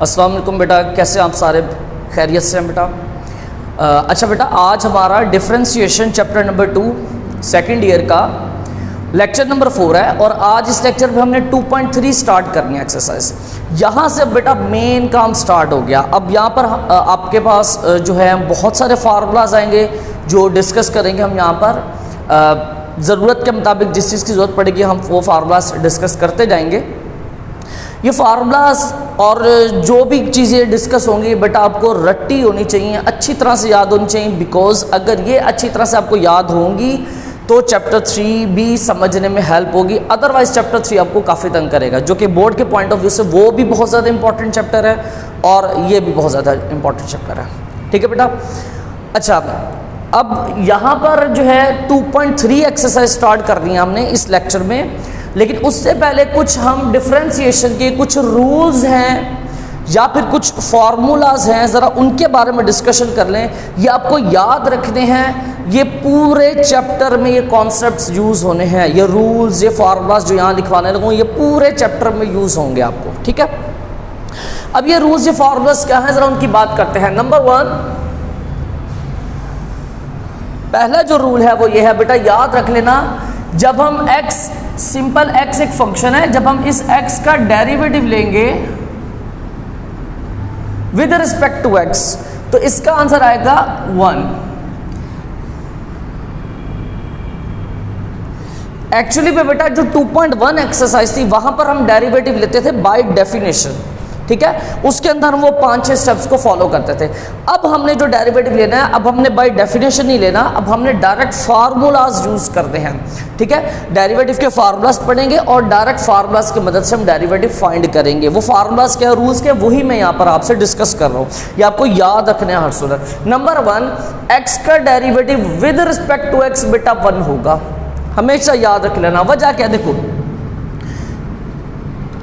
अस्सलाम वालेकुम बेटा, कैसे आप सारे खैरियत से हैं बेटा। अच्छा बेटा, आज हमारा differentiation chapter number 2 second year का लेक्चर नंबर 4 है और आज इस लेक्चर में हमने 2.3 स्टार्ट करनी है एक्सरसाइज। यहाँ से बेटा मेन काम स्टार्ट हो गया। अब यहाँ पर आपके पास जो है बहुत सारे फार्मूलाज आएंगे जो डिस्कस करेंगे हम यहाँ पर। ज़रूरत के मुताबिक जिस चीज़ की ज़रूरत पड़ेगी हम वो फार्मूलाज डिस्कस करते जाएंगे। ये फार्मूलाज और जो भी चीज़ें डिस्कस होंगी बेटा आपको रट्टी होनी चाहिए, अच्छी तरह से याद होनी चाहिए। बिकॉज अगर ये अच्छी तरह से आपको याद होंगी तो चैप्टर 3 भी समझने में हेल्प होगी। अदरवाइज चैप्टर 3 आपको काफ़ी तंग करेगा, जो कि बोर्ड के पॉइंट ऑफ व्यू से वो भी बहुत ज़्यादा इंपॉर्टेंट चैप्टर है और ये भी बहुत ज़्यादा इंपॉर्टेंट चैप्टर है। ठीक है बेटा। अच्छा, अब यहाँ पर जो है 2.3 एक्सरसाइज स्टार्ट करनी है हमने इस लेक्चर में, लेकिन उससे पहले कुछ हम डिफरेंशिएशन के कुछ रूल्स हैं या फिर कुछ फार्मूलाज हैं, ज़रा उनके बारे में डिस्कशन कर लें। ये आपको याद रखने हैं, ये पूरे चैप्टर में ये कॉन्सेप्ट्स यूज़ होने हैं, ये रूल्स ये फार्मूलाज जो यहाँ लिखवाने लगूँ ये पूरे चैप्टर में यूज़ होंगे आपको। ठीक है। अब ये रूल्स ये फार्मूलाज क्या हैं, ज़रा उनकी बात करते हैं। नंबर 1, पहला जो रूल है वो ये है बेटा, याद रख लेना, जब हम x सिंपल x एक फंक्शन है, जब हम इस x का डेरिवेटिव लेंगे विद रिस्पेक्ट टू x तो इसका आंसर आएगा 1। एक्चुअली में बेटा जो 2.1 एक्सरसाइज थी वहां पर हम डेरिवेटिव लेते थे बाय डेफिनेशन। ठीक है, उसके अंदर हम वो 5-6 स्टेप्स को फॉलो करते थे। अब हमने जो डेरिवेटिव लेना है, अब हमने बाय डेफिनेशन नहीं लेना, अब हमने डायरेक्ट फार्मूलाज यूज करते हैं। ठीक है, डेरिवेटिव के फार्मूलाज पढ़ेंगे और डायरेक्ट फार्मूलाज की मदद से हम डेरिवेटिव फाइंड करेंगे। वो फार्मूलाज क्या, रूल्स क्या, वही मैं यहाँ पर आपसे डिस्कस कर रहा हूँ, ये आपको याद रखना है हर सूरत। नंबर 1, एक्स का derivative with respect to x बेटा 1 होगा, हमेशा याद रख लेना। वजह क्या, देखो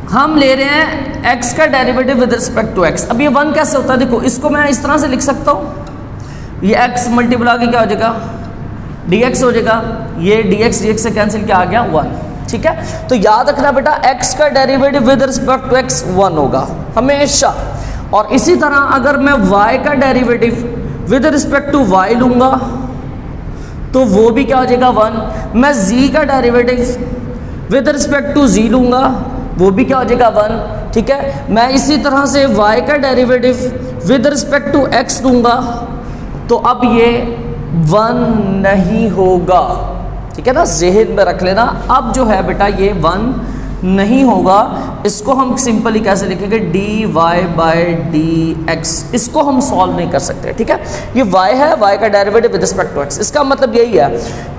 हम ले रहे हैं x का derivative with respect to x। अब ये 1 कैसे होता है, देखो इसको मैं इस तरह से लिख सकता हूँ, ये x मल्टीप्लाई के क्या हो जाएगा dx हो जाएगा, ये dx से कैंसिल क्या आ गया 1। ठीक है, तो याद रखना बेटा x का derivative with respect to x 1 होगा हमेशा। और इसी तरह अगर मैं y का derivative with respect to y लूंगा तो वो भी क्या हो जाएगा 1। मैं z का derivative with respect to z लूंगा वो भी क्या हो जाएगा 1। ठीक है, मैं इसी तरह से y का derivative with respect to x लूंगा तो अब ये 1 नहीं होगा। ठीक है ना, ज़हन में रख लेना। अब जो है बेटा ये 1 नहीं होगा। इसको हम सिंपली कैसे लिखेंगे, dy बाय dx। इसको हम सॉल्व नहीं कर सकते। ठीक है, ये y है, y का derivative with respect to x। इसका मतलब यही है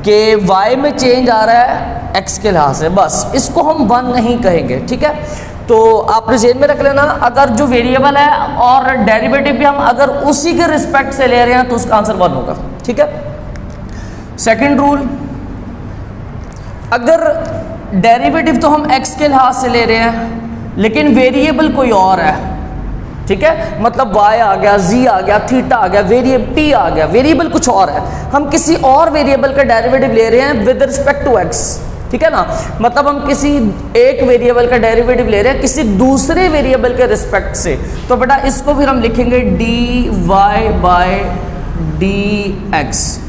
कि y में चेंज आ रहा है x के लिहाज से, बस इसको हम 1 नहीं कहेंगे। ठीक है, तो आपने ज़हन में रख लेना, अगर जो वेरिएबल है और डेरिवेटिव भी हम अगर उसी के रिस्पेक्ट से ले रहे हैं तो उसका आंसर 1 होगा। ठीक है। सेकंड रूल, अगर डेरिवेटिव तो हम x के लिहाज से ले रहे हैं लेकिन वेरिएबल कोई और है, ठीक है, मतलब y आ गया, z आ गया, थीटा आ गया, वेरिएबल t आ गया, वेरिएबल कुछ और है, हम किसी और वेरिएबल का डेरिवेटिव ले रहे हैं विद रिस्पेक्ट टू x। ठीक है ना, मतलब हम किसी एक वेरिएबल का डेरिवेटिव ले रहे हैं किसी दूसरे वेरिएबल के रिस्पेक्ट से, तो बेटा इसको फिर हम लिखेंगे dy बाय dx।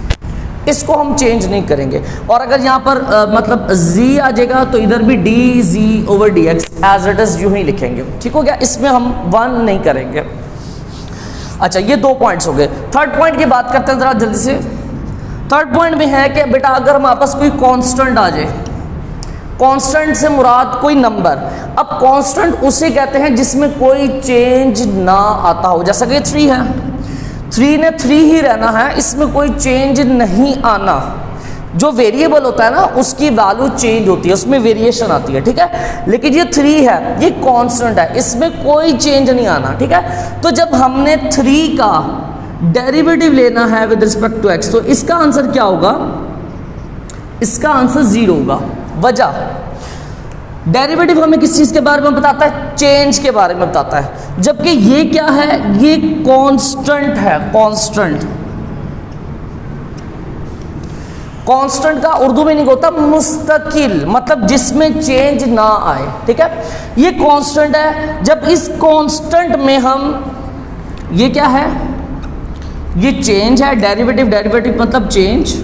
इसको हम चेंज नहीं करेंगे। और अगर यहाँ पर मतलब z आ जाएगा तो इधर भी dz over dx as it is यूं ही लिखेंगे। ठीक हो गया, इसमें हम 1 नहीं करेंगे। अच्छा, ये 2 पॉइंट्स हो गए। थर्ड पॉइंट की बात करते हैं जरा जल्दी से। थर्ड पॉइंट में है कि बेटा अगर हमारे पास कोई कांस्टेंट आ जाए, कांस्टेंट से मुराद कोई नंबर। अब कांस्टेंट उसे कहते हैं जिसमें कोई चेंज ना आता हो, जैसा कि 3 है, 3 ने 3 ही रहना है, इसमें कोई चेंज नहीं आना। जो वेरिएबल होता है ना उसकी वैल्यू चेंज होती है, उसमें वेरिएशन आती है। ठीक है, लेकिन ये 3 है, ये कांस्टेंट है, इसमें कोई चेंज नहीं आना। ठीक है, तो जब हमने 3 का डेरिवेटिव लेना है विद रिस्पेक्ट टू x तो इसका आंसर क्या होगा, इसका आंसर 0 होगा। वजह, डेरिवेटिव हमें किस चीज़ के बारे में बताता है, चेंज के बारे में बताता है, जबकि ये क्या है, ये कांस्टेंट है, कांस्टेंट। कांस्टेंट का उर्दू में नहीं होता मुस्तकिल, मतलब जिसमें चेंज ना आए, ठीक है। ये कांस्टेंट है। जब इस कांस्टेंट में हम, ये क्या है, ये चेंज है, डेरिवेटिव, डेरिवेटिव मतलब चेंज।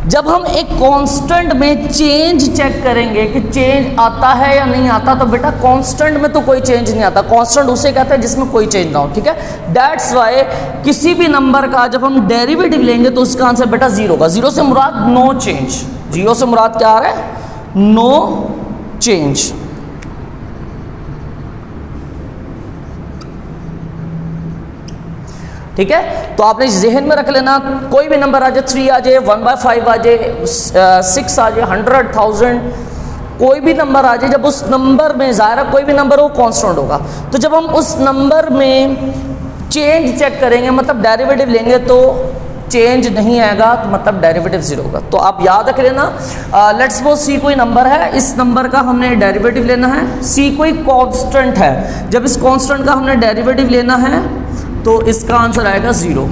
जब हम एक कांस्टेंट में चेंज चेक करेंगे कि चेंज आता है या नहीं आता, तो बेटा कांस्टेंट में तो कोई चेंज नहीं आता। कांस्टेंट उसे कहते हैं जिसमें कोई चेंज ना हो, ठीक है। दैट्स वाई किसी भी नंबर का जब हम डेरिवेटिव लेंगे तो उसका आंसर बेटा जीरो होगा। जीरो से मुराद नो चेंज, जीरो से मुराद क्या आ रहा है, नो चेंज। ठीक है, तो आपने जहन में रख लेना, कोई भी नंबर आ जाए, 3 आ जाए, 1/5 आ जाए, 6 आ जाए, 100, 1000, कोई भी नंबर आ जाए, जब उस नंबर में ज़ाहिर कोई भी नंबर हो कांस्टेंट होगा। तो जब हम उस नंबर में चेंज चेक करेंगे, मतलब डेरिवेटिव लेंगे, तो चेंज नहीं आएगा, तो मतलब डेरिवेटिव जीरो होगा। तो आप याद रख लेना, लेट्स सपोज सी कोई नंबर है, इस नंबर का हमने डेरिवेटिव लेना है। सी कोई कांस्टेंट है, जब इस कांस्टेंट का हमने डेरिवेटिव लेना है तो इसका आंसर आएगा जीरो,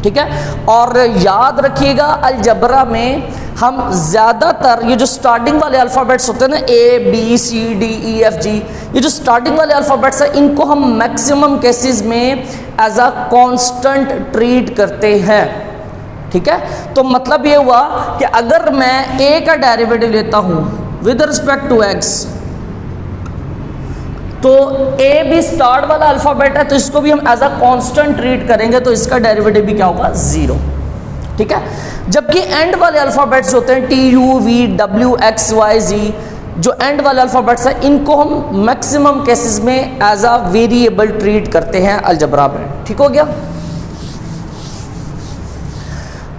ठीक है। और याद रखिएगा अलजबरा में हम ज़्यादातर ये जो स्टार्टिंग वाले अल्फ़ाबेट्स होते हैं ना, A B C D E F G, ये जो स्टार्टिंग वाले अल्फ़ाबेट्स हैं, इनको हम मैक्सिमम केसेस में एज अ कांस्टेंट ट्रीट करते हैं, ठीक है। तो मतलब ये हुआ कि अगर मैं A का डेरिवेटिव लेता हूँ विद रिस्पेक्ट टू X, तो A भी स्टार्ट वाला अल्फ़ाबेट है, तो इसको भी हम एज अ कांस्टेंट ट्रीट करेंगे, तो इसका डेरिवेटिव भी क्या होगा, जीरो, ठीक है। जबकि एंड वाले अल्फ़ाबेट्स होते हैं T U V W X Y Z, जो एंड वाले अल्फ़ाबेट्स हैं, इनको हम मैक्सिमम केसेस में एज अ वेरिएबल ट्रीट करते हैं अलजबरा में, ठीक हो गया।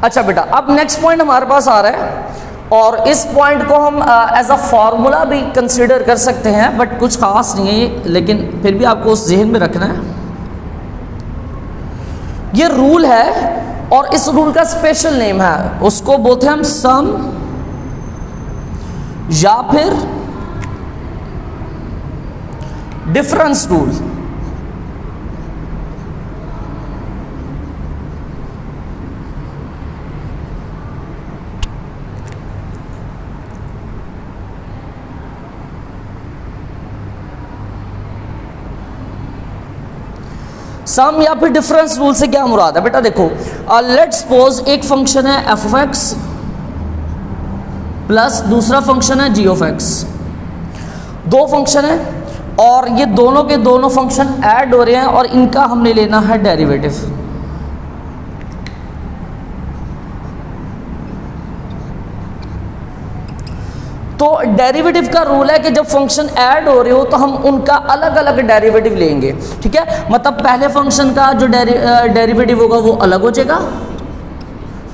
अच्छा बेटा, अब नेक्स्ट पॉइंट हमारे पास आ रहा है, और इस पॉइंट को हम एज अ फार्मूला भी कंसीडर कर सकते हैं, बट कुछ खास नहीं है ये, लेकिन फिर भी आपको उस जहन में रखना है। ये रूल है और इस रूल का स्पेशल नेम है, उसको बोलते हैं हम सम या फिर डिफरेंस रूल। सम या फिर डिफरेंस रूल से क्या मुराद है बेटा, देखो लेट्स सपोज एक फंक्शन है एफ ऑफ एक्स प्लस दूसरा फंक्शन है जी ऑफ एक्स, दो फंक्शन है और ये दोनों के दोनों फंक्शन ऐड हो रहे हैं और इनका हमने लेना है डेरिवेटिव। तो डेरिवेटिव का रूल है कि जब फंक्शन ऐड हो रहे हो तो हम उनका अलग अलग डेरिवेटिव लेंगे, ठीक है। मतलब पहले फंक्शन का जो डेरिवेटिव होगा वो अलग हो जाएगा,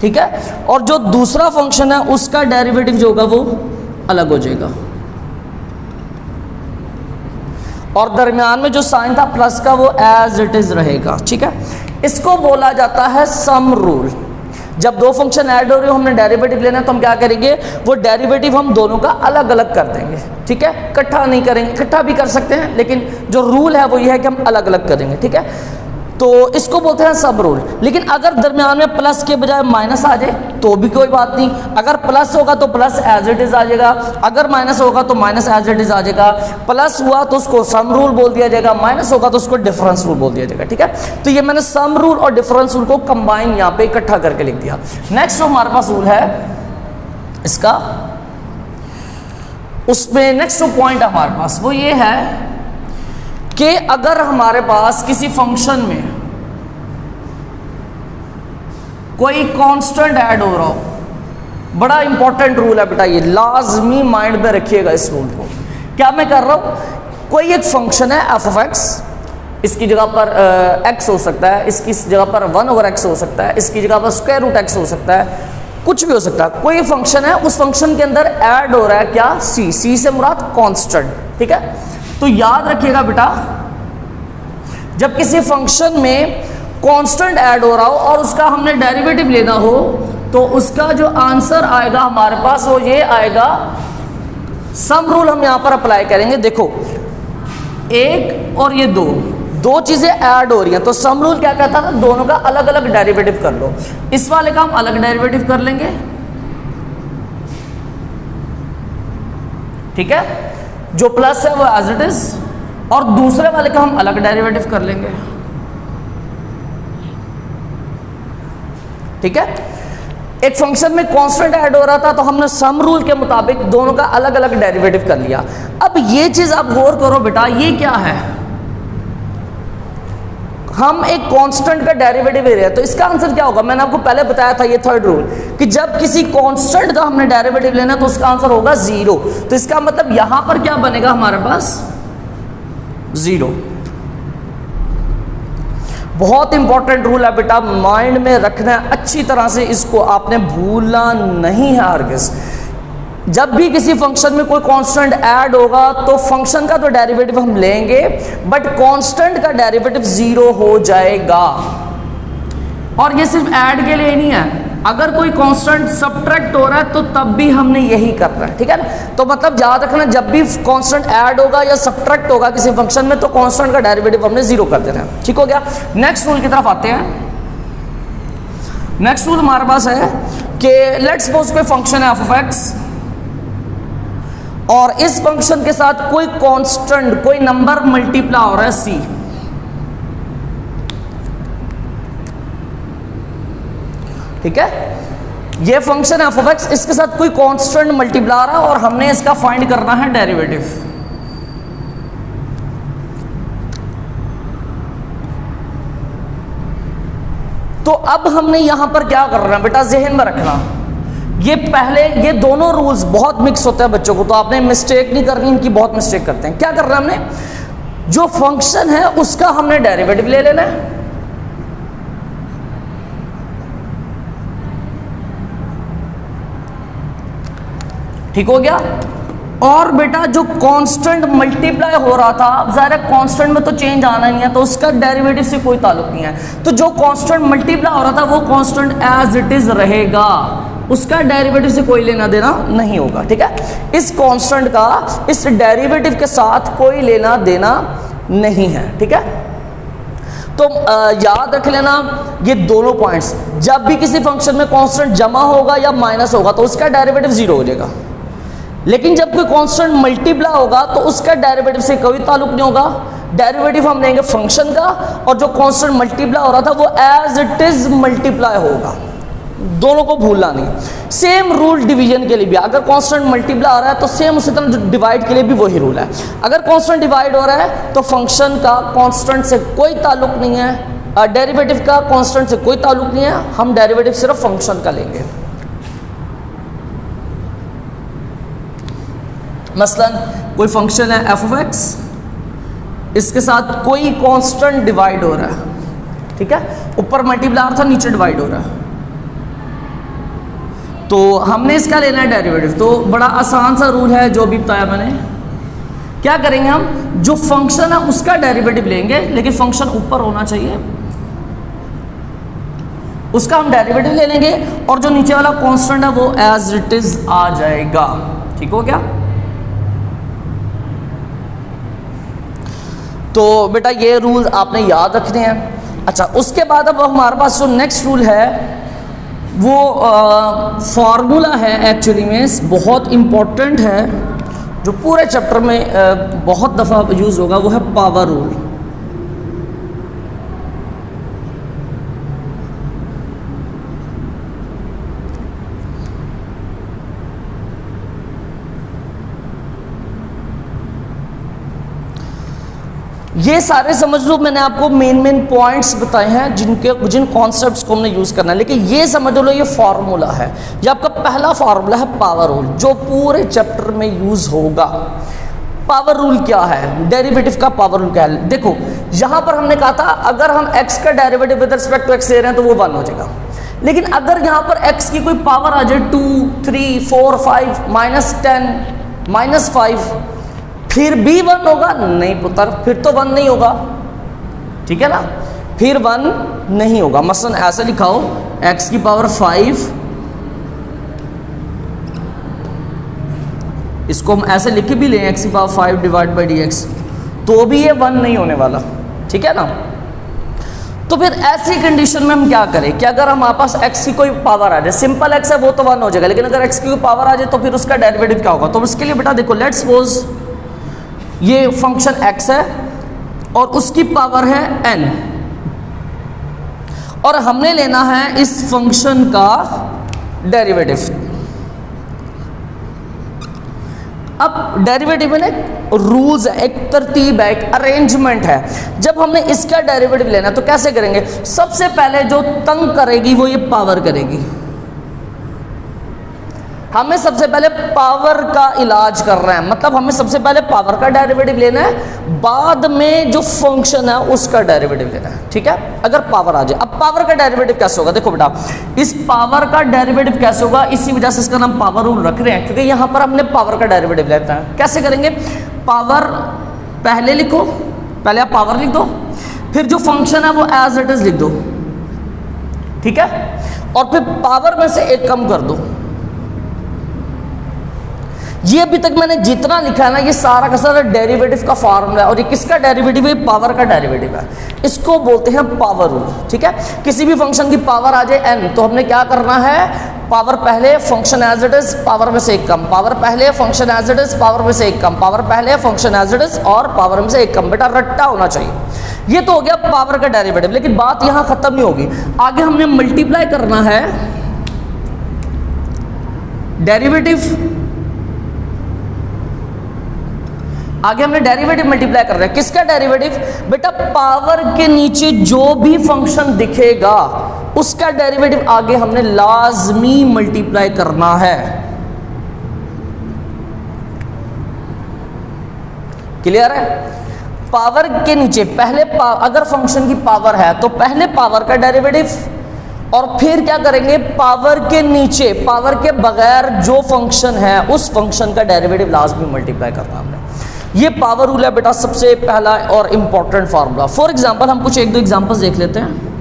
ठीक है, और जो दूसरा फंक्शन है उसका डेरिवेटिव जो होगा वो अलग हो जाएगा, और दरमियान में जो साइन था प्लस का वो एज इट इज रहेगा, ठीक है। इसको बोला जाता है सम रूल। जब दो फंक्शन ऐड हो रहे हो, हमने डेरिवेटिव लेना है, तो हम क्या करेंगे, वो डेरिवेटिव हम दोनों का अलग अलग कर देंगे, ठीक है। इकट्ठा नहीं करेंगे, इकट्ठा भी कर सकते हैं, लेकिन जो रूल है वो ये है कि हम अलग अलग करेंगे, ठीक है। तो इसको बोलते हैं सब रूल। लेकिन अगर दरमियान में प्लस के बजाय माइनस आ जाए तो भी कोई बात नहीं, अगर प्लस होगा तो प्लस एज इट इज आ जाएगा, अगर माइनस होगा तो माइनस एज इट इज आ जाएगा। प्लस हुआ तो उसको सम रूल बोल दिया जाएगा, माइनस होगा तो उसको डिफरेंस रूल बोल दिया जाएगा, ठीक है। तो ये मैंने सम रूल और डिफरेंस रूल को कंबाइन यहाँ पे इकट्ठा करके लिख दिया। नेक्स्ट जो हमारे पास रूल है इसका, उसमें नेक्स्ट जो पॉइंट है हमारे पास वो ये है कि अगर हमारे पास किसी फंक्शन में कोई कांस्टेंट ऐड हो रहा हो, बड़ा इंपॉर्टेंट रूल है बेटा, ये लाजमी माइंड में रखिएगा इस रूल को। क्या मैं कर रहा हूं, कोई एक फंक्शन है एफ ऑफ एक्स, इसकी जगह पर एक्स हो सकता है, इसकी जगह पर 1/x हो सकता है, इसकी जगह पर स्क्वायर रूट एक्स हो सकता है, कुछ भी हो सकता है। कोई फंक्शन है, उस फंक्शन के अंदर ऐड हो रहा है क्या, सी, सी से मुराद कांस्टेंट, ठीक है। तो याद रखिएगा बेटा, जब किसी फंक्शन में कांस्टेंट ऐड हो रहा हो और उसका हमने डेरिवेटिव लेना हो, तो उसका जो आंसर आएगा हमारे पास वो ये आएगा, सम रूल हम यहां पर अप्लाई करेंगे। देखो, एक और ये दो, दो चीजें ऐड हो रही हैं, तो सम रूल क्या कहता है ना, दोनों का अलग अलग डेरिवेटिव कर लो। इस वाले का हम अलग डेरिवेटिव कर लेंगे, ठीक है, जो प्लस है वो एज इट इज, और दूसरे वाले का हम अलग डेरिवेटिव कर लेंगे, ठीक है। एक फंक्शन में कांस्टेंट ऐड हो रहा था, तो हमने सम रूल के मुताबिक दोनों का अलग अलग डेरिवेटिव कर लिया। अब ये चीज आप गौर करो बेटा, ये क्या है, हम एक कांस्टेंट का डेरिवेटिव ले रहे हैं, तो इसका आंसर क्या होगा, मैंने आपको पहले बताया था ये थर्ड रूल, कि जब किसी कांस्टेंट का हमने डेरिवेटिव लेना तो उसका आंसर होगा 0। तो इसका मतलब यहां पर क्या बनेगा हमारे पास, 0। बहुत इंपॉर्टेंट रूल है बेटा, माइंड में रखना है अच्छी तरह से, इसको आपने भूलना नहीं है हरगिज़। जब भी किसी फंक्शन में कोई कांस्टेंट ऐड होगा तो फंक्शन का तो डेरिवेटिव हम लेंगे, बट कांस्टेंट का डेरिवेटिव 0 हो जाएगा। और ये सिर्फ ऐड के लिए नहीं है, अगर कोई कांस्टेंट सब्ट्रैक्ट हो रहा है तो तब भी हमने यही करना है, ठीक है ना। तो मतलब याद रखना, जब भी कांस्टेंट ऐड होगा या सब्ट्रैक्ट होगा किसी फंक्शन में तो कांस्टेंट का डेरिवेटिव हमने 0 कर देना है, ठीक हो गया। नेक्स्ट रूल की तरफ आते हैं। नेक्स्ट रूल हमारे पास है कि लेट्स सपोज कोई फंक्शन है एफ ऑफ एक्स, और इस फंक्शन के साथ कोई कांस्टेंट, कोई नंबर मल्टीप्लाई हो रहा है सी, ठीक है। ये फंक्शन एफ ऑफ एक्स, इसके साथ कोई कांस्टेंट मल्टीप्लाई आ रहा है और हमने इसका फाइंड करना है डेरिवेटिव। तो अब हमने यहां पर क्या करना है बेटा, ज़हन में रखना, ये पहले ये दोनों रूल्स बहुत मिक्स होते हैं बच्चों को, तो आपने मिस्टेक नहीं करनी, इनकी बहुत मिस्टेक करते हैं। क्या करना है हमने, जो फंक्शन है उसका हमने डेरिवेटिव ले लेना है, ठीक हो गया। और बेटा जो कांस्टेंट मल्टीप्लाई हो रहा था, अब ज़ाहिर है कांस्टेंट में तो चेंज आना नहीं है, तो उसका डेरिवेटिव से कोई ताल्लुक नहीं है। तो जो कांस्टेंट मल्टीप्लाई हो रहा था वो कांस्टेंट एज इट इज रहेगा, उसका डेरिवेटिव से कोई लेना देना नहीं होगा, ठीक है। इस कांस्टेंट का इस डेरिवेटिव के साथ कोई लेना देना नहीं है, ठीक है। तो याद रख लेना ये दोनों पॉइंट्स, जब भी किसी फंक्शन में कांस्टेंट जमा होगा या माइनस होगा तो उसका डेरिवेटिव 0 हो जाएगा, लेकिन जब कोई कांस्टेंट मल्टीप्लाई होगा तो उसका डेरिवेटिव से कोई ताल्लुक नहीं होगा। डेरिवेटिव हम लेंगे फंक्शन का, और जो कांस्टेंट मल्टीप्लाई हो रहा था वो एज इट इज मल्टीप्लाई होगा, दोनों को भूलना नहीं। सेम रूल डिवीजन के लिए भी, अगर कांस्टेंट मल्टीप्लाई आ रहा है तो सेम उसी तरह डिवाइड के लिए भी वही रूल है। अगर कांस्टेंट डिवाइड हो रहा है तो फंक्शन का कांस्टेंट से कोई ताल्लुक नहीं है, डेरिवेटिव का कांस्टेंट से कोई ताल्लुक नहीं है, हम डेरिवेटिव सिर्फ फंक्शन का लेंगे। मसलन कोई फंक्शन है एफ ऑफ एक्स, इसके साथ कोई कांस्टेंट डिवाइड हो रहा है, ठीक है, ऊपर मल्टीप्लाई आ रहा था नीचे डिवाइड हो रहा है, तो हमने इसका लेना है डेरिवेटिव। तो बड़ा आसान सा रूल है जो भी बताया मैंने। क्या करेंगे हम, जो फंक्शन है उसका डेरिवेटिव लेंगे, लेकिन फंक्शन ऊपर होना चाहिए, उसका हम डेरिवेटिव ले लेंगे, और जो नीचे वाला कांस्टेंट है वो एज इट इज आ जाएगा, ठीक हो गया। तो बेटा ये रूल आपने याद रखने हैं। अच्छा, उसके बाद अब हमारे पास जो नेक्स्ट रूल है वो फार्मूला है, एक्चुअली में बहुत इम्पोर्टेंट है, जो पूरे चैप्टर में बहुत दफ़ा यूज़ होगा, वो है पावर रूल। ये सारे समझ लो, मैंने आपको मेन पॉइंट्स बताए हैं जिन कॉन्सेप्ट्स को हमने यूज़ करना है, लेकिन ये समझ लो ये फार्मूला है, ये आपका पहला फार्मूला है पावर रूल, जो पूरे चैप्टर में यूज़ होगा। पावर रूल क्या है, डेरिवेटिव का पावर रूल क्या है। देखो यहाँ पर हमने कहा था अगर हम x का derivative with respect to x ले रहे हैं तो वो 1 हो जाएगा, लेकिन अगर यहाँ पर x की कोई पावर आ जाए 2, 3, 4, 5, -10, -5, फिर भी 1 होगा? नहीं पुत्र, फिर तो 1 नहीं होगा, ठीक है ना, फिर 1 नहीं होगा। मसलन ऐसे लिखाओ x की पावर 5, इसको हम ऐसे लिख भी लें x की पावर 5 डिवाइड बाई dx, तो भी ये 1 नहीं होने वाला, ठीक है ना। तो फिर ऐसी कंडीशन में हम क्या करें कि अगर हमारे पास x की कोई पावर आ जाए, सिंपल x है वो तो 1 हो जाएगा, लेकिन अगर x की कोई पावर आ जाए तो फिर उसका डेरिवेटिव क्या होगा। तो उसके लिए बेटा देखो, लेट्स सपोज ये फंक्शन x है और उसकी पावर है n, और हमने लेना है इस फंक्शन का डेरिवेटिव। अब डेरिवेटिव में एक रूल्स है, एक तरतीब है, एक अरेंजमेंट है। जब हमने इसका डेरिवेटिव लेना तो कैसे करेंगे, सबसे पहले जो तंग करेगी वो ये पावर करेगी। हमें सबसे पहले पावर का इलाज कर रहे हैं, मतलब हमें सबसे पहले पावर का डेरिवेटिव लेना है, बाद में जो फंक्शन है उसका डेरिवेटिव लेना है, ठीक है। अगर पावर आ जाए, अब पावर का डेरिवेटिव कैसे होगा, देखो बेटा इस पावर का डेरिवेटिव कैसे होगा, इसी वजह से इसका नाम पावर रूल रख रहे हैं, क्योंकि यहां पर हमने पावर का डेरिवेटिव लेना है। कैसे करेंगे, पावर पहले लिखो, पहले आप पावर लिख दो, फिर जो फंक्शन है वो एज इट इज लिख दो, ठीक है, और फिर पावर में से एक कम कर दो। ये अभी तक मैंने जितना लिखा है ना, ये सारा का सारा डेरिवेटिव का फॉर्मूला है, और ये किसका डेरिवेटिव है, पावर का डेरिवेटिव है। इसको बोलते हैं पावर रूल, ठीक है। किसी भी फंक्शन की पावर आ जाए n, तो हमने क्या करना है, पावर पहले, function as it is, power में से एक कम, पावर पहले, function as it is, power में से एक कम, पावर पहले, फंक्शन एज इट इज, और पावर में से एक कम। बेटा रट्टा होना चाहिए। ये तो हो गया पावर का डेरिवेटिव, लेकिन बात यहां खत्म नहीं होगी, आगे हमने मल्टीप्लाई करना है डेरिवेटिव, आगे हमने डेरिवेटिव मल्टीप्लाई कर रहे हैं। किसका डेरिवेटिव, बेटा पावर के नीचे जो भी फंक्शन दिखेगा उसका डेरिवेटिव आगे हमने लाजमी मल्टीप्लाई करना है। क्लियर है, पावर के नीचे पहले अगर फंक्शन की पावर है तो पहले पावर का डेरिवेटिव, और फिर क्या करेंगे, पावर के नीचे, पावर के बगैर जो फंक्शन है उस फंक्शन का डेरिवेटिव लाजमी मल्टीप्लाई करना हमने। ये पावर रूल है बेटा, सबसे पहला और इंपॉर्टेंट फार्मूला। फॉर एग्जांपल हम कुछ एक दो एग्जांपल्स देख लेते हैं।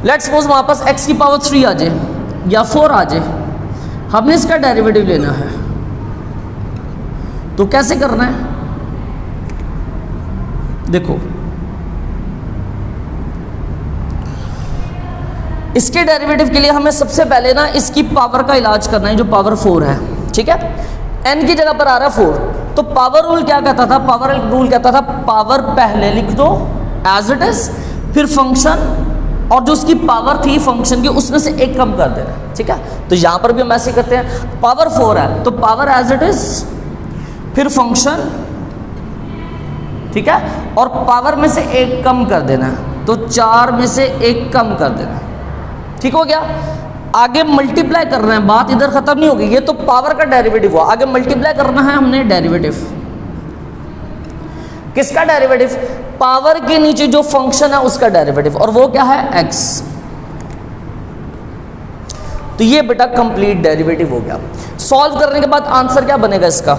लेट्स सपोज वहां पास x की पावर 3 आ जाए या 4 आ जाए, हमने इसका डेरिवेटिव लेना है, तो कैसे करना है, देखो इसके डेरिवेटिव के लिए हमें सबसे पहले ना इसकी पावर का इलाज करना है, जो पावर 4 है, ठीक है। n की जगह पर आ रहा है 4, तो पावर रूल क्या कहता था, पावर रूल कहता था पावर पहले लिख दो एज इट इज, फिर फंक्शन, और जो उसकी पावर थी फंक्शन की उसमें से एक कम कर देना, ठीक है। तो यहां पर भी हम ऐसे करते हैं, पावर 4 है तो पावर एज इट इज, फिर फंक्शन, ठीक है, और पावर में से एक कम कर देना, तो 4 में से एक कम कर देना, ठीक हो गया। आगे मल्टीप्लाई करना है, बात इधर खत्म नहीं होगी, ये तो पावर का डेरिवेटिव हुआ, आगे मल्टीप्लाई करना है हमने डेरिवेटिव। किसका डेरिवेटिव, पावर के नीचे जो फंक्शन है उसका डेरिवेटिव, और वो क्या है, x। तो ये बेटा कंप्लीट डेरिवेटिव हो गया। सॉल्व करने के बाद आंसर क्या बनेगा इसका,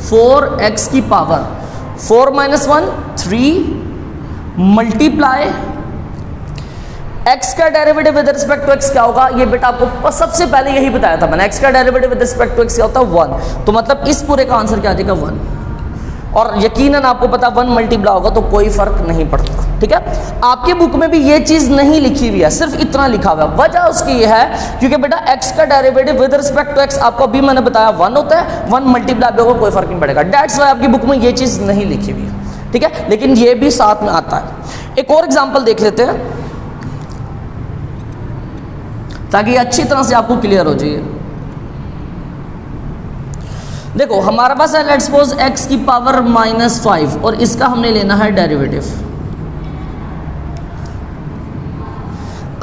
4x की पावर 4 - 1 3 मल्टीप्लाई x का derivative with respect to x क्या होगा, ये बेटा आपको सबसे पहले यही बताया था मैंने, x का derivative with respect to x क्या होता है, 1। तो मतलब इस पूरे का आंसर क्या आ जाएगा, 1। और यकीनन आपको पता 1 मल्टीप्लाई होगा तो कोई फर्क नहीं पड़ता, ठीक है। आपकी बुक में भी ये चीज नहीं लिखी हुई है, सिर्फ इतना लिखा हुआ है। वजह उसकी ये है क्योंकि बेटा x का derivative with respect to x आपको अभी मैंने बताया 1 होता है, 1 मल्टीप्लाई होगा कोई फर्क नहीं पड़ेगा। दैट्स वाई आपकी बुक में ये चीज नहीं लिखी हुई है, ठीक है, लेकिन ये भी साथ में आता है। एक और एग्जाम्पल देख लेते हैं ताकि अच्छी तरह से आपको क्लियर हो जाए। देखो हमारे पास है लेट्स सपोज x की पावर -5 और इसका हमने लेना है डेरिवेटिव।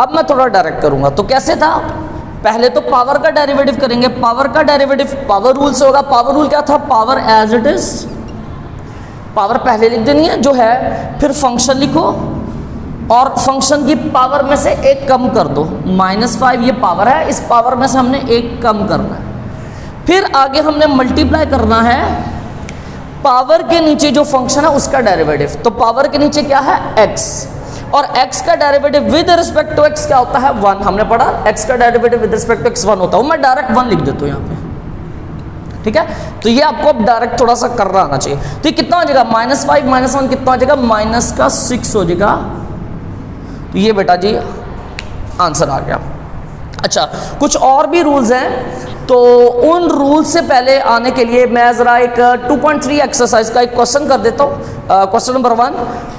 अब मैं थोड़ा डायरेक्ट करूंगा, तो कैसे था, पहले तो पावर का डेरिवेटिव करेंगे, पावर का डेरिवेटिव पावर रूल से होगा। पावर रूल क्या था, power as it is, power पहले लिख देनी है जो है, फिर फंक्शन लिखो और फंक्शन की पावर में से एक कम कर दो, -5 ये पावर है, इस पावर में से हमने एक कम करना है। फिर आगे हमने मल्टीप्लाई करना है पावर के नीचे जो फंक्शन है उसका डेरिवेटिव। तो पावर के नीचे क्या है, x, और x का derivative with respect to x क्या होता है, 1। हमने पढ़ा x का derivative with respect to x 1 होता है, मैं डायरेक्ट 1 लिख देता हूं यहाँ पे। ठीक है, तो ये आपको अब डायरेक्ट थोड़ा सा करना आना चाहिए। तो ये कितना हो जाएगा, -5 -1 कितना हो जाएगा, -6 हो जाएगा। तो ये बेटा जी आंसर आ गया। अच्छा, कुछ और भी रूल्स हैं, तो उन रूल से पहले आने के लिए मैं ज़रा एक 2.3 एक्सरसाइज का एक क्वेश्चन कर देता हूँ। क्वेश्चन नंबर 1,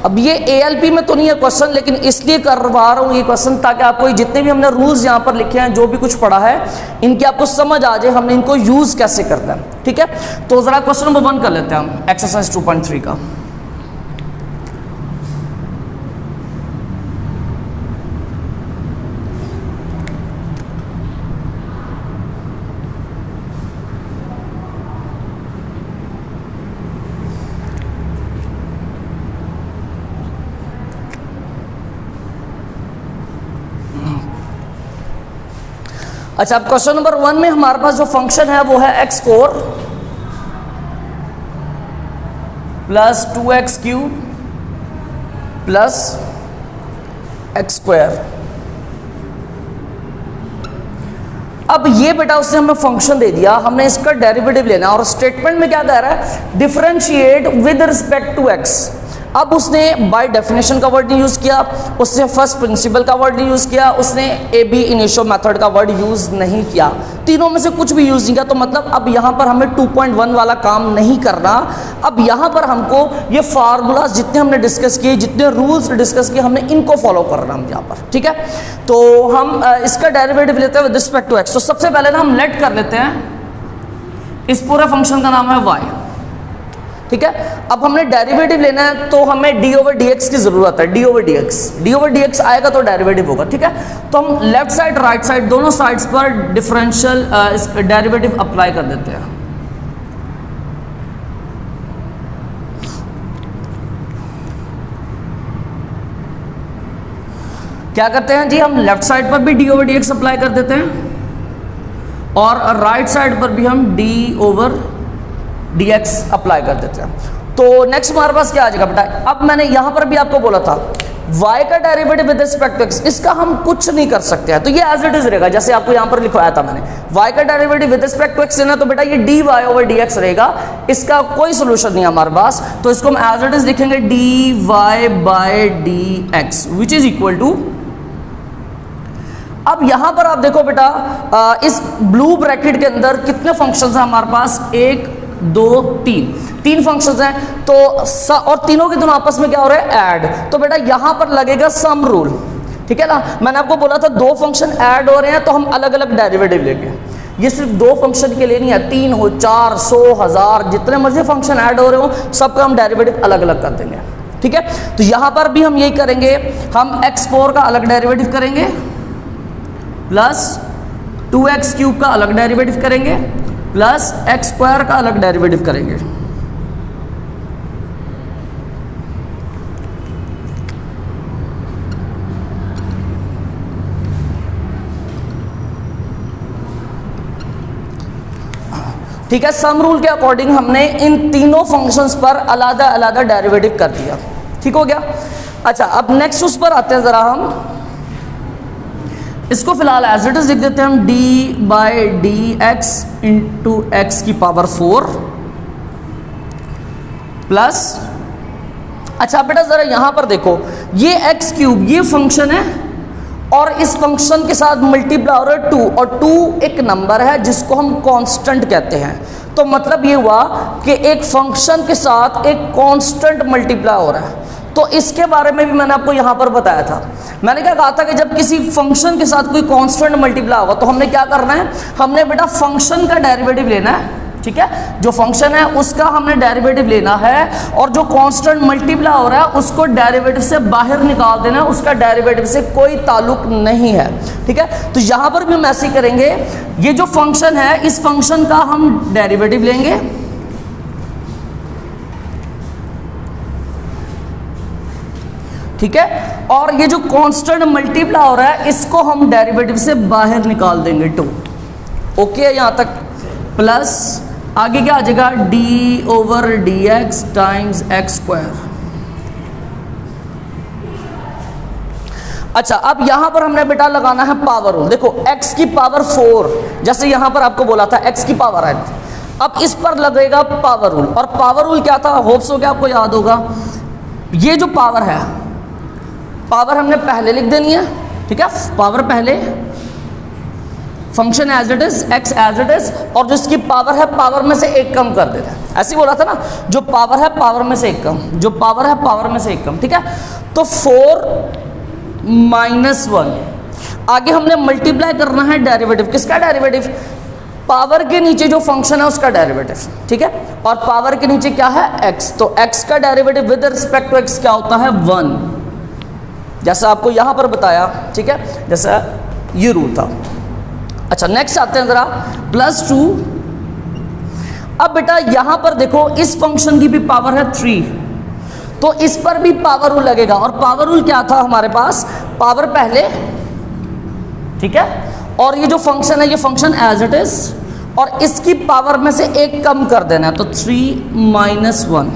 अब ये ALP में तो नहीं है क्वेश्चन, लेकिन इसलिए करवा रहा हूँ ये क्वेश्चन ताकि आपको जितने भी हमने रूल्स यहाँ पर लिखे हैं, जो भी कुछ पढ़ा है, इनकी आपको समझ आ जाए हमने इनको यूज़ कैसे करना है। ठीक है, तो ज़रा क्वेश्चन नंबर 1 कर लेते हैं हम एक्सरसाइज 2.3 का। अच्छा, अब क्वेश्चन नंबर 1 में हमारे पास जो फंक्शन है वो है x4 plus 2x³ plus x²। अब ये बेटा उसने हमें फंक्शन दे दिया, हमने इसका डेरिवेटिव लेना और स्टेटमेंट में क्या कह रहा है, differentiate with respect to x। अब उसने बाय डेफिनेशन का वर्ड नहीं यूज़ किया, उसने फर्स्ट प्रिंसिपल का वर्ड नहीं यूज़ किया, उसने AB इनिशियो मेथड का वर्ड यूज़ नहीं किया, तीनों में से कुछ भी यूज़ नहीं किया। तो मतलब अब यहाँ पर हमें 2.1 वाला काम नहीं करना। अब यहाँ पर हमको ये फार्मूलाज जितने हमने डिस्कस किए, जितने रूल्स डिस्कस किए, हमने इनको फॉलो करना हम यहाँ पर। ठीक है, तो हम इसका डेरिवेटिव लेते हैं विद रिस्पेक्ट टू x। तो सबसे पहले ना हम लेट कर लेते हैं, इस पूरे फंक्शन का नाम है y। ठीक है, अब हमने डेरिवेटिव लेना है तो हमें d/dx की जरूरत है। d/dx आएगा तो डेरिवेटिव होगा। ठीक है, तो हम लेफ्ट साइड राइट साइड दोनों साइड्स पर डिफरेंशियल डेरिवेटिव अप्लाई कर देते हैं। क्या करते हैं जी, हम लेफ्ट साइड पर भी d/dx अप्लाई कर देते हैं और राइट साइड पर भी हम d/dx अप्लाई कर देते हैं। तो नेक्स्ट हमारे पास क्या आ जाएगा बेटा, अब मैंने यहां पर भी आपको बोला था y का derivative with respect to x, इसका हम कुछ नहीं कर सकते हैं, तो ये एज इट इज रहेगा जैसे आपको यहां पर लिखवाया था मैंने। y का derivative with respect to x लेना तो बेटा ये dy/dx रहेगा, इसका कोई सोल्यूशन नहीं है हमारे पास, तो इसको हम एज इट इज लिखेंगे dy/dx which is equal to. अब यहां पर आप देखो बेटा, इस ब्लू ब्रैकेट के अंदर कितने फंक्शंस हैं हमारे पास, 1 2 3 फंक्शंस हैं। तो और तीनों के दोनों आपस में क्या हो रहा है, ऐड। तो बेटा यहां पर लगेगा सम रूल। ठीक है ना, मैंने आपको बोला था 2 फंक्शन ऐड हो रहे हैं तो हम अलग अलग डेरिवेटिव लेंगे। ये सिर्फ 2 फंक्शन के लिए नहीं है, 3 हो, 4, 100, 1000, जितने मर्जी फंक्शन ऐड हो रहे हो सबका हम डेरिवेटिव अलग अलग कर देंगे। ठीक है, तो यहां पर भी हम यही करेंगे, हम x4 का अलग डेरिवेटिव करेंगे प्लस 2x³ का अलग डेरिवेटिव करेंगे प्लस x² का अलग डेरिवेटिव करेंगे। ठीक है, सम रूल के अकॉर्डिंग हमने इन तीनों फंक्शंस पर अलग अलग डेरिवेटिव कर दिया। ठीक हो गया। अच्छा, अब नेक्स्ट उस पर आते हैं जरा, हम इसको फिलहाल एज इट इज लिख देते हैं हम d/dx इंटू x की पावर 4 प्लस। अच्छा बेटा जरा यहां पर देखो, ये x³ ये फंक्शन है और इस फंक्शन के साथ मल्टीप्लाई हो रहा है 2, और 2 एक नंबर है जिसको हम कांस्टेंट कहते हैं। तो मतलब ये हुआ कि एक फंक्शन के साथ एक कांस्टेंट मल्टीप्लाई हो रहा है। तो इसके बारे में भी मैंने आपको यहाँ पर बताया था। मैंने क्या कहा था कि जब किसी फंक्शन के साथ कोई कांस्टेंट मल्टीप्लाई होगा तो हमने क्या करना है, हमने बेटा फंक्शन का डेरिवेटिव लेना है। ठीक है, जो फंक्शन है उसका हमने डेरिवेटिव लेना है और जो कांस्टेंट मल्टीप्लाई हो रहा है उसको डेरिवेटिव से बाहर निकाल देना है, उसका डेरिवेटिव से कोई ताल्लुक नहीं है। ठीक है, तो यहाँ पर भी हम ऐसे ही करेंगे, ये जो फंक्शन है इस फंक्शन का हम डेरिवेटिव लेंगे ठीक है, और ये जो कांस्टेंट मल्टीप्लाई हो रहा है इसको हम डेरिवेटिव से बाहर निकाल देंगे 2। ओके, यहां तक प्लस आगे क्या आ जाएगा, d/dx टाइम्स x²। अच्छा, अब यहां पर हमने बेटा लगाना है पावर रूल। देखो x की पावर 4, जैसे यहां पर आपको बोला था x की पावर है, अब इस पर लगेगा पावर रूल, और पावर रूल क्या था, होप्स हो गया आपको याद होगा। ये जो पावर है, पावर हमने पहले लिख देनी है, ठीक है, पावर पहले, function as it is, x as it is, और जो इसकी पावर है पावर में से एक कम कर देना है। ऐसे ही बोला था ना, जो पावर है पावर में से एक कम, जो पावर है पावर में से एक कम, ठीक है। तो 4 - 1, आगे हमने मल्टीप्लाई करना है डेरिवेटिव, किसका डेरिवेटिव, पावर के नीचे जो फंक्शन है उसका डेरिवेटिव, ठीक है, और पावर के नीचे क्या है, x, तो x का derivative with respect to x क्या होता है, 1, जैसा आपको यहां पर बताया, ठीक है, जैसा ये रूल था। अच्छा नेक्स्ट आते हैं जरा, +2। अब बेटा यहां पर देखो, इस फंक्शन की भी पावर है 3, तो इस पर भी पावर रूल लगेगा, और पावर रूल क्या था हमारे पास, पावर पहले, ठीक है, और ये जो फंक्शन है ये फंक्शन एज इट इज, और इसकी पावर में से एक कम कर देना है, तो 3 - 1,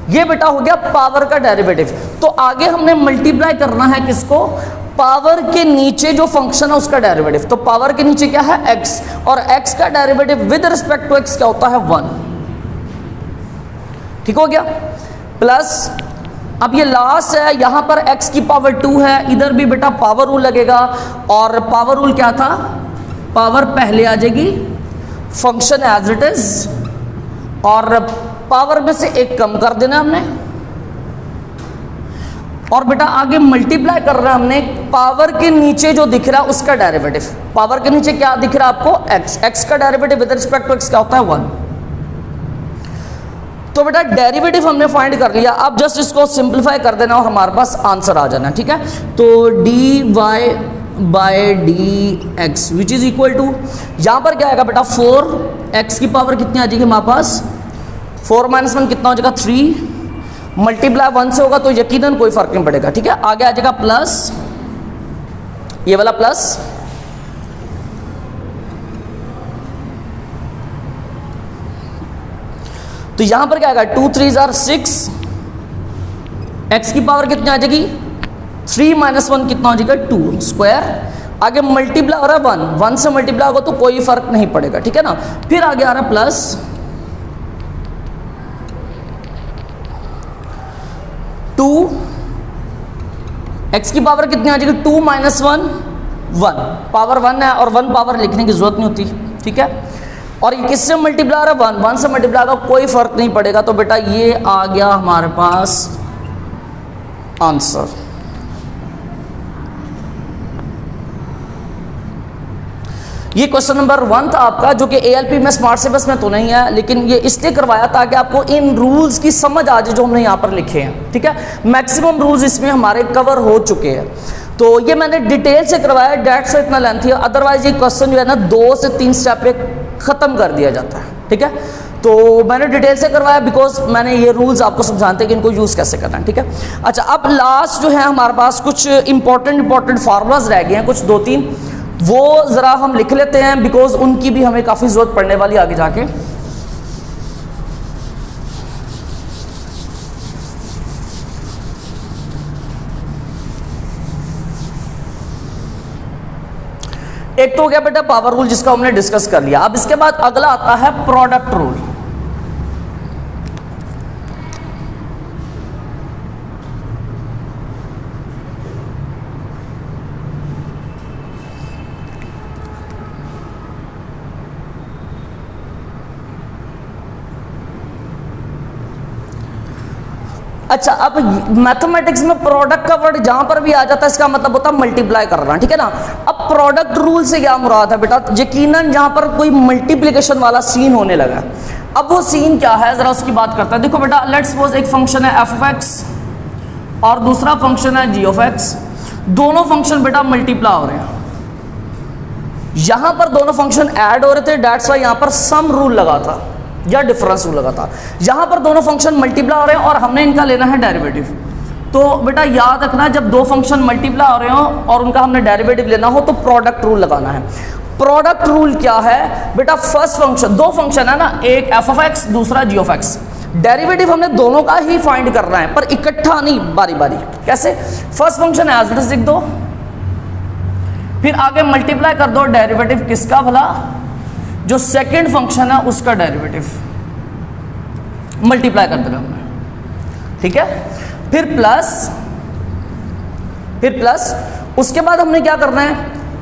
ये बेटा हो गया पावर का डेरिवेटिव। तो आगे हमने मल्टीप्लाई करना है किसको, पावर के नीचे जो फंक्शन है उसका डेरिवेटिव, तो पावर के नीचे क्या है, x, और x का derivative with respect to x क्या होता है, 1, ठीक हो गया। प्लस अब ये लास्ट है, यहां पर x की पावर 2 है, इधर भी बेटा पावर रूल लगेगा, और पावर रूल क्या था, पावर पहले आ जाएगी, फंक्शन एज इट इज, और पावर में से एक कम कर देना हमने, और बेटा आगे मल्टीप्लाई कर रहा है हमने पावर के नीचे जो दिख रहा है उसका डेरिवेटिव, पावर के नीचे क्या दिख रहा है आपको, x का derivative with respect to x क्या होता है, 1। तो बेटा डेरिवेटिव हमने फाइंड कर लिया, अब जस्ट इसको सिंपलीफाई कर देना और हमारे पास आंसर आ जाना, ठीक है। तो dy/dx which is equal to, यहां पर क्या आएगा बेटा, 4x की पावर कितनी आ जाएगी हमारे पास, 4 - 1 कितना हो जाएगा, 3, मल्टीप्लाई 1 से होगा तो यकीनन कोई फर्क नहीं पड़ेगा, ठीक है। आगे आ जाएगा प्लस, ये वाला प्लस, तो यहां पर क्या आएगा, 2 × 3 = 6, x की पावर कितनी आ जाएगी, 3 - 1 कितना हो जाएगा, 2 स्क्वायर, आगे मल्टीप्लाई हो रहा है 1 से मल्टीप्लाई होगा तो कोई फर्क नहीं पड़ेगा, ठीक है ना। फिर आगे आ रहा है प्लस 2, x की पावर कितनी आ जाएगी, 2 - 1 पावर 1 है, और 1 पावर लिखने की जरूरत नहीं होती, ठीक है। और ये किससे मल्टीप्लाई आ रहा है, 1 से मल्टीप्लाई होगा, कोई फर्क नहीं पड़ेगा, तो बेटा ये आ गया हमारे पास आंसर। ये क्वेश्चन नंबर 1 था आपका, जो कि ALP में स्मार्ट सिलेबस में तो नहीं है, लेकिन ये इसलिए करवाया ताकि आपको इन रूल्स की समझ आ जाए जो हमने यहाँ पर लिखे हैं, ठीक है। मैक्सिमम रूल्स इसमें हमारे कवर हो चुके हैं, तो ये मैंने डिटेल से करवाया, डेट से इतना लेंथी है, अदरवाइज ये क्वेश्चन जो है ना 2 से 3 स्टेप पे खत्म कर दिया जाता है, ठीक है। तो मैंने डिटेल से करवाया बिकॉज मैंने ये रूल्स आपको समझाते हैं कि इनको यूज़ कैसे करना है, ठीक है। अच्छा अब लास्ट जो है हमारे पास कुछ इंपॉर्टेंट फार्मूलाज रह गए हैं, कुछ 2-3, वो ज़रा हम लिख लेते हैं बिकॉज उनकी भी हमें काफ़ी ज़रूरत पड़ने वाली आगे जाके। एक तो हो गया बेटा पावर रूल, जिसका हमने डिस्कस कर लिया। अब इसके बाद अगला आता है प्रोडक्ट रूल। अच्छा अब मैथमेटिक्स में प्रोडक्ट का वर्ड जहां पर भी आ जाता है इसका मतलब होता है मल्टीप्लाई करना, ठीक है ना। अब प्रोडक्ट रूल से क्या मुराद है बेटा, यकीनन जहां पर कोई मल्टीप्लिकेशन वाला सीन होने लगा, अब वो सीन क्या है जरा उसकी बात करते हैं। देखो बेटा लेट्स सपोज एक फंक्शन है f(x) और दूसरा फंक्शन है g(x), दोनों फंक्शन बेटा मल्टीप्लाई हो रहे हैं, यहां पर दोनों फंक्शन ऐड हो रहे थे, दैट्स व्हाई यहां पर सम रूल लगा था या डिफरेंस रूल लगा था। यहां पर दोनों फंक्शन मल्टीप्लाई हो रहे हैं और हमने इनका लेना है डेरिवेटिव। तो बेटा याद रखना जब दो फंक्शन मल्टीप्लाई हो रहे हो और उनका हमने डेरिवेटिव लेना हो तो प्रोडक्ट रूल लगाना है। प्रोडक्ट रूल क्या है बेटा, फर्स्ट फंक्शन, दो फंक्शन है ना, एक f(x) दूसरा g(x), डेरिवेटिव हमने दोनों का ही फाइंड करना है पर इकट्ठा नहीं, बारी बारी। कैसे, first function as it is लिख दो, फिर आगे मल्टीप्लाई कर दो डेरिवेटिव किसका भला, जो सेकंड फंक्शन है उसका डेरिवेटिव मल्टीप्लाई कर देना हमने, ठीक है। फिर प्लस उसके बाद हमने क्या करना है,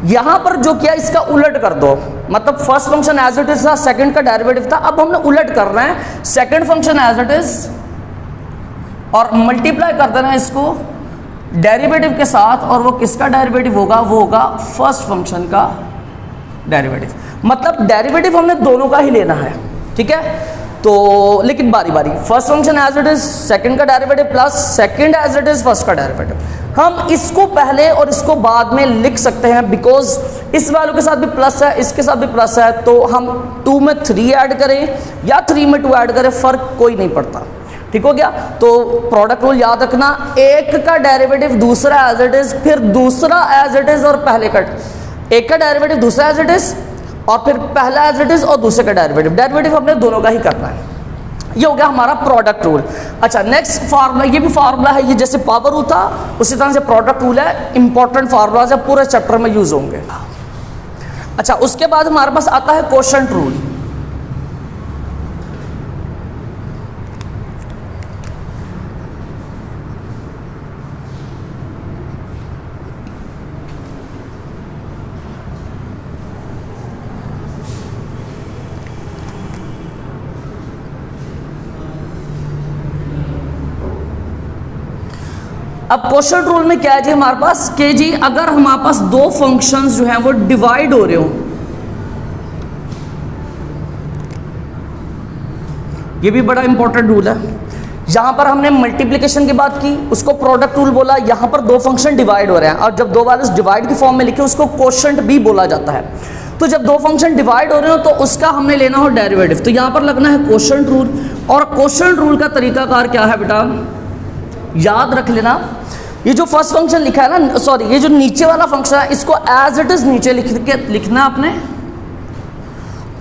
यहां पर जो किया इसका उलट कर दो, मतलब first function as it is था, सेकंड का डेरिवेटिव था, अब हमने उलट करना है, second function as it is और मल्टीप्लाई कर देना है इसको डेरिवेटिव के साथ, और वो किसका डेरिवेटिव होगा, वो होगा फर्स्ट फंक्शन का डेरिवेटिव। मतलब डेरिवेटिव हमने दोनों का ही लेना है, ठीक है। तो लेकिन बारी बारी, first function as it is second का derivative plus second as it is first का डेरिवेटिव। हम इसको पहले और इसको बाद में लिख सकते हैं, बिकॉज इस वैल्यू के साथ भी प्लस है, इसके साथ भी प्लस है, तो हम 2 में 3 ऐड करें या 3 में 2 ऐड करें, फर्क कोई नहीं पड़ता, ठीक हो गया। तो प्रोडक्ट रूल याद रखना, एक का डेरिवेटिव दूसरा एज इट इज, फिर दूसरा एज इट इज और पहले का, एक का डेरिवेटिव दूसरा एज इट इज और फिर पहला एज इट इज और दूसरे का डेरिवेटिव हमने दोनों का ही करना है। ये हो गया हमारा प्रोडक्ट रूल। अच्छा, नेक्स्ट फार्मूला, ये भी फार्मूला है, ये जैसे पावर रूल था उसी तरह से प्रोडक्ट रूल है, इंपॉर्टेंट फार्मूलाज है, पूरे चैप्टर में यूज होंगे। अच्छा, उसके बाद हमारे पास आता है क्वोशंट रूल। अब क्वोशंट रूल में क्या है जी हमारे पास, कि जी अगर हमारे पास दो फंक्शंस जो हैं वो डिवाइड हो रहे हो, ये भी बड़ा इंपॉर्टेंट रूल है। यहां पर हमने मल्टीप्लिकेशन की बात की, उसको प्रोडक्ट रूल बोला। यहां पर दो फंक्शन डिवाइड हो रहे हैं और जब दो वैल्यूज डिवाइड की फॉर्म में लिखे उसको क्वोशंट भी बोला जाता है। तो जब दो फंक्शन डिवाइड हो रहे हो तो उसका हमने लेना हो डेरिवेटिव, तो यहां पर लगना है क्वोशंट रूल। और क्वोशंट रूल का तरीकाकार क्या है बेटा, याद रख लेना, ये जो फर्स्ट फंक्शन लिखा है ना, सॉरी ये जो नीचे वाला फंक्शन है इसको एज इट इज नीचे लिखना आपने,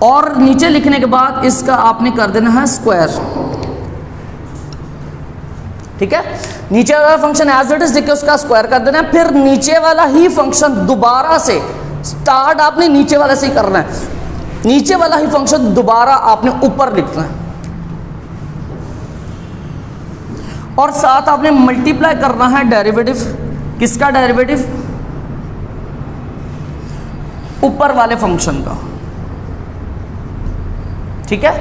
और नीचे लिखने के बाद इसका आपने कर देना है स्क्वायर, ठीक है। नीचे वाला फंक्शन एज इट इज लिख के उसका स्क्वायर कर देना है, फिर नीचे वाला ही फंक्शन दोबारा से स्टार्ट आपने नीचे वाले से ही करना है, नीचे वाला ही फंक्शन दोबारा आपने ऊपर लिखना है और साथ आपने मल्टीप्लाई करना है डेरिवेटिव, किसका डेरिवेटिव, ऊपर वाले फंक्शन का, ठीक है।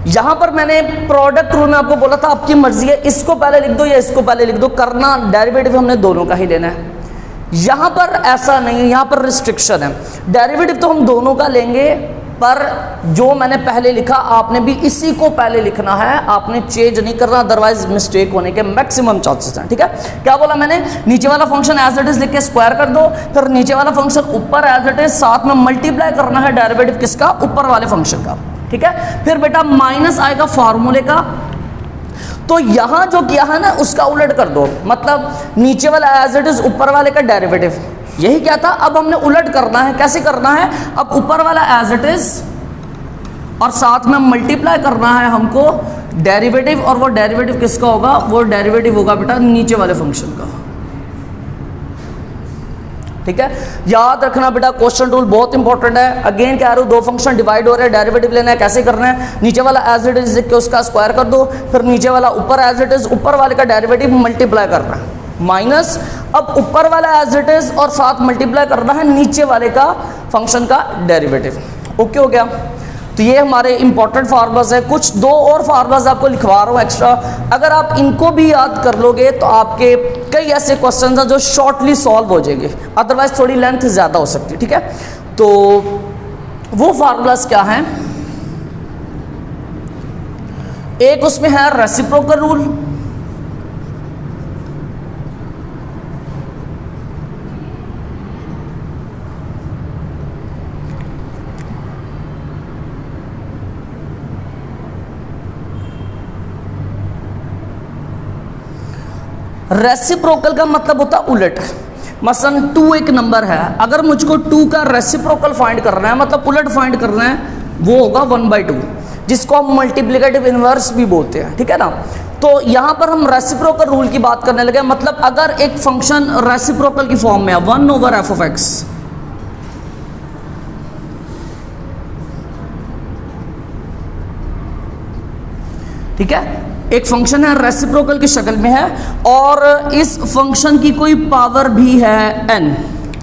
यहां पर मैंने प्रोडक्ट रूल में आपको बोला था आपकी मर्जी है, इसको पहले लिख दो या इसको पहले लिख दो, करना डेरिवेटिव हमने दोनों का ही लेना है। यहां पर ऐसा नहीं है, यहां पर रिस्ट्रिक्शन है, डेरिवेटिव तो हम दोनों का लेंगे, पर जो मैंने पहले लिखा आपने भी इसी को पहले लिखना है, आपने चेंज नहीं करना, अदरवाइज मिस्टेक होने के मैक्सिमम चांसेस हैं, ठीक है। क्या बोला मैंने, नीचे वाला फंक्शन एज इट इज लिख के स्क्वायर कर दो, फिर नीचे वाला फंक्शन ऊपर एज इट इज, साथ में मल्टीप्लाई करना है डेरिवेटिव किसका, ऊपर वाले फंक्शन का, ठीक है। फिर बेटा माइनस आएगा फार्मूले का, तो यहां जो किया है ना उसका उलट कर दो, मतलब नीचे वाला एज इट इज ऊपर वाले का डेरिवेटिव, यही क्या था। अब हमने उलट करना है, कैसे करना है, अब ऊपर वाला एज इट इज और साथ में मल्टीप्लाई करना है हमको डेरिवेटिव, और वो डेरिवेटिव किसका होगा, वो डेरिवेटिव होगा बेटा नीचे वाले फंक्शन का, ठीक है। याद रखना बेटा क्वेश्चन रूल बहुत इंपॉर्टेंट है। अगेन कह रहा हूं, दो फंक्शन डिवाइड हो रहे हैं, डेरिवेटिव लेना है, कैसे करना है, नीचे वाला एज इट इज लिख के उसका स्क्वायर कर दो, फिर नीचे वाला ऊपर एज इट इज, ऊपर वाले का डेरिवेटिव मल्टीप्लाई करना है, माइनस अब ऊपर वाला एज इट इज और साथ मल्टीप्लाई करना है नीचे वाले का फंक्शन का डेरिवेटिव। ओके हो गया। तो ये हमारे इंपॉर्टेंट फार्मूलाज है। कुछ दो और फार्मूलाज आपको लिखवा रहा हूँ एक्स्ट्रा, अगर आप इनको भी याद कर लोगे तो आपके कई ऐसे क्वेश्चन हैं जो शॉर्टली सॉल्व हो जाएंगे, अदरवाइज थोड़ी लेंथ ज़्यादा हो सकती है, ठीक है। तो वो फार्मूलाज क्या हैं, एक उसमें है रेसिप्रोकल रूल, रेसिप्रोकल का मतलब होता है उलट। मसलन 2 एक नंबर है, अगर मुझको 2 का रेसिप्रोकल फाइंड करना है, मतलब उलट फाइंड करना है, वो होगा 1/2, जिसको हम मल्टीप्लिकेटिव इनवर्स भी बोलते हैं, ठीक है ना। तो यहाँ पर हम रेसिप्रोकल रूल की बात करने लगे, मतलब अगर एक फंक्शन रेसिप्रोकल की फॉर्म में है 1/f(x), ठीक है, एक फंक्शन है रेसिप्रोकल की शक्ल में है और इस फंक्शन की कोई पावर भी है n।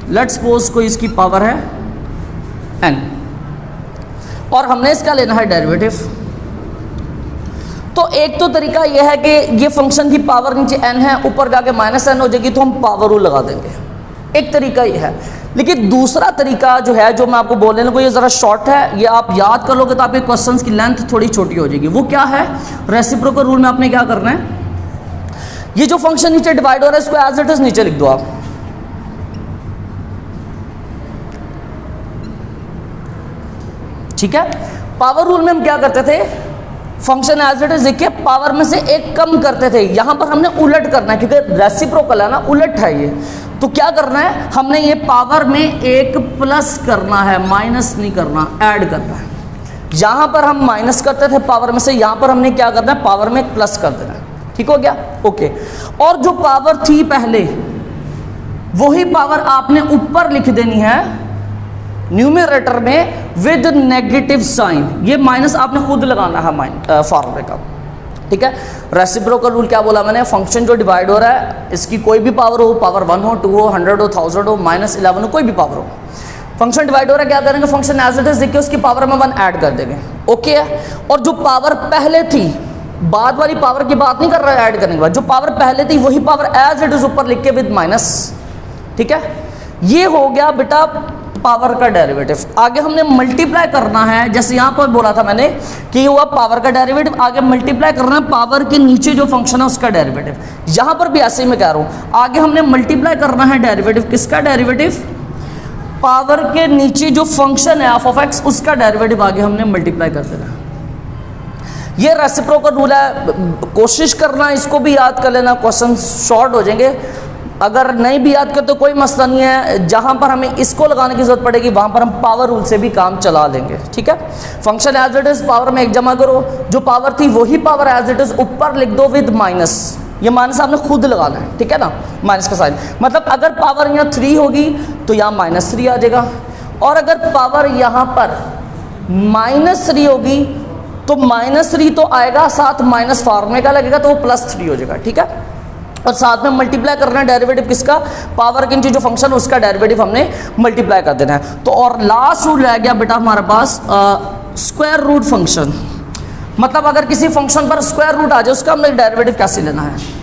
लेट्स सपोज कोई इसकी पावर है n और हमने इसका लेना है डेरिवेटिव। तो एक तो तरीका यह है कि ये फंक्शन की पावर नीचे n है, ऊपर जाके -n हो जाएगी तो हम पावर रूल लगा देंगे, एक तरीका ये है। लेकिन दूसरा तरीका जो है, जो मैं आपको बोलने लगूँ, ये ज़रा शॉर्ट है, ये आप याद कर लोगे तो आपके क्वेश्चंस की लेंथ थोड़ी छोटी हो जाएगी। वो क्या है? रेसिप्रोकल रूल में आपने क्या करना है, ये जो फंक्शन नीचे डिवाइड हो रहा है इसको एज इट इज नीचे लिख दो आप। ठीक है, पावर रूल में हम क्या करते थे, फंक्शन एज इट इज लिख के पावर में से एक कम करते थे। यहां पर हमने उलट करना है क्योंकि रेसिप्रोकल है ना, उलट है ये। तो क्या करना है, हमने ये पावर में एक प्लस करना है, माइनस नहीं करना, ऐड करना है। यहां पर हम माइनस करते थे पावर में से, यहां पर हमने क्या करना है, पावर में एक प्लस कर देना है। ठीक हो गया, ओके। और जो पावर थी पहले वही पावर आपने ऊपर लिख देनी है न्यूमरेटर में विद नेगेटिव साइन। ये माइनस आपने खुद लगाना है फॉर्मूले का। ठीक है, रेसिप्रोकल रूल क्या बोला मैंने, फंक्शन जो डिवाइड हो रहा है इसकी कोई भी पावर हो, पावर 1 हो, 2 हो, 100 हो, 1000 हो, -11 हो, कोई भी पावर हो, फंक्शन डिवाइड हो रहा है, क्या करेंगे, फंक्शन एज इट इज लिख के उसकी पावर में 1 ऐड कर देंगे। ओके है, और जो पावर पहले थी, बाद वाली पावर की बात नहीं कर रहा है ऐड करने के बाद, जो पावर पहले थी वही पावर एज इट इज ऊपर लिख के विद माइनस। ठीक है, ये हो गया बेटा पावर का डेरिवेटिव। आगे हमने मल्टीप्लाई करना है, जैसे यहां पर बोला था मैंने कि ये हुआ पावर का डेरिवेटिव, आगे मल्टीप्लाई करना है पावर के नीचे जो फंक्शन है उसका डेरिवेटिव। यहां पर भी ऐसे ही मैं कह रहा हूं, आगे हमने मल्टीप्लाई करना है डेरिवेटिव, किसका डेरिवेटिव, पावर के नीचे जो फंक्शन है एफ ऑफ एक्स उसका डेरिवेटिव आगे हमने मल्टीप्लाई कर देना है। ये रेसिप्रोकल रूल है, कोशिश करना इसको भी याद कर लेना, क्वेश्चन शॉर्ट हो जाएंगे। अगर नहीं भी याद करते तो कोई मसला नहीं है, जहां पर हमें इसको लगाने की जरूरत पड़ेगी वहां पर हम पावर रूल से भी काम चला लेंगे। ठीक है, function as it is power में एक जमा करो, जो पावर थी वही पावर एज इट इज ऊपर लिख दो विद माइनस। ये माइनस आपने खुद लगाना है, ठीक है ना, माइनस का साइन। मतलब अगर पावर यहाँ 3 होगी तो यहाँ -3 आ जाएगा, और अगर पावर यहाँ पर -3 होगी तो -3 तो आएगा, साथ माइनस फार्मूले का लगेगा तो वो +3 हो जाएगा। ठीक है, और साथ में मल्टीप्लाई करना है डेरिवेटिव किसका, पावर के नीचे जो फंक्शन उसका डेरिवेटिव हमने मल्टीप्लाई कर देना है। तो और लास्ट रूल रह गया बेटा हमारे पास स्क्वायर रूट फंक्शन। मतलब अगर किसी फंक्शन पर स्क्वायर रूट आ जाए उसका हमने डेरिवेटिव कैसे लेना है।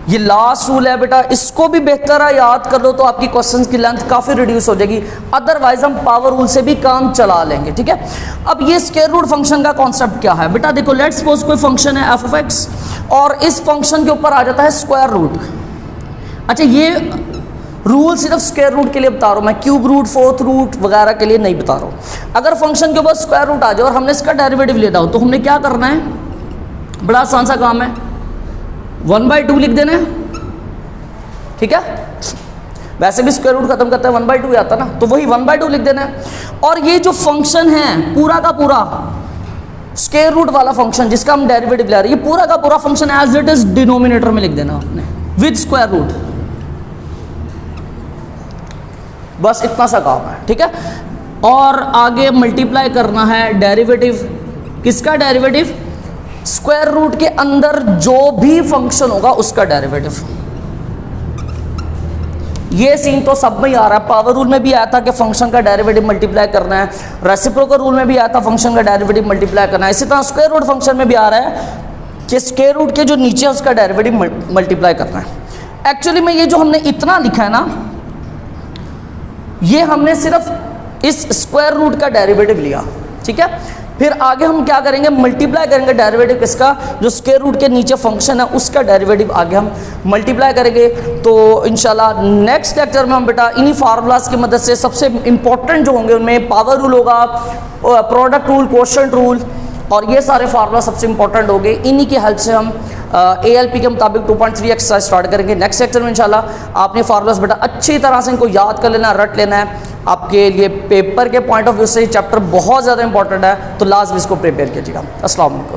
ये लास्ट रूल है बेटा, इसको भी बेहतर है याद कर लो तो आपकी क्वेश्चंस की लेंथ काफ़ी रिड्यूस हो जाएगी, अदरवाइज हम पावर रूल से भी काम चला लेंगे। ठीक है, अब ये स्क्वायर रूट फंक्शन का कॉन्सेप्ट क्या है बेटा, देखो लेट्स सपोज कोई फंक्शन है एफ ऑफ एक्स और इस फंक्शन के ऊपर आ जाता है स्क्वायर रूट। अच्छा, ये रूल सिर्फ स्क्वायर रूट के लिए बता रहा हूँ मैं, क्यूब रूट, फोर्थ रूट वगैरह के लिए नहीं बता रहा हूँ। अगर फंक्शन के ऊपर स्क्वायर रूट आ जाए और हमने इसका डेरिवेटिव लेना हो तो हमने क्या करना है, बड़ा आसान सा काम है, 1/2 लिख देना है। ठीक है, वैसे भी स्क्वायर रूट खत्म करते हैं 1/2 आता ना, तो वही 1/2 लिख देना है। और ये जो फंक्शन है पूरा का पूरा स्क्वायर रूट वाला फंक्शन जिसका हम डेरिवेटिव ले रहे हैं, ये पूरा का पूरा function as it is denominator में लिख देना आपने विद स्क्वायर रूट। बस इतना सा काम है। ठीक है, और आगे मल्टीप्लाई करना है डेरिवेटिव, किसका डेरिवेटिव, स्क्वायर रूट के अंदर जो भी फंक्शन होगा उसका डेरिवेटिव। ये सीन तो सब में ही आ रहा है, पावर रूल में भी आया था कि फंक्शन का डेरिवेटिव मल्टीप्लाई करना है, रेसिप्रोकल रूल में भी आया था फंक्शन का डेरिवेटिव मल्टीप्लाई करना है, इसी तरह स्क्वायर रूट फंक्शन में भी आ रहा है कि स्क्वायर रूट के जो नीचे है उसका डेरिवेटिव मल्टीप्लाई करना है। एक्चुअली में ये जो हमने इतना लिखा है ना, ये हमने सिर्फ इस स्क्वायर रूट का डेरिवेटिव लिया। ठीक है, फिर आगे हम क्या करेंगे, मल्टीप्लाई करेंगे डेरिवेटिव किसका, जो स्क्वायर रूट के नीचे फंक्शन है उसका डेरिवेटिव आगे हम मल्टीप्लाई करेंगे। तो इंशाल्लाह नेक्स्ट लेक्चर में हम बेटा इन्हीं फार्मूलाज की मदद से सबसे इंपॉर्टेंट जो होंगे उनमें पावर रूल होगा, प्रोडक्ट रूल, क्वोशंट रूल, और ये सारे फार्मूला सबसे इंपॉर्टेंट होंगे। इन्हीं की हेल्प से हम ALP के मुताबिक 2.3 एक्सरसाइज स्टार्ट करेंगे नेक्स्ट लेक्चर में इंशाल्लाह। आपने फार्मूलाज बेटा अच्छी तरह से इनको याद कर लेना, रट लेना है। आपके लिए पेपर के पॉइंट ऑफ व्यू से चैप्टर बहुत ज़्यादा इंपॉर्टेंट है, तो लाजमी इसको प्रिपेयर कीजिएगा। अस्सलाम वालेकुम।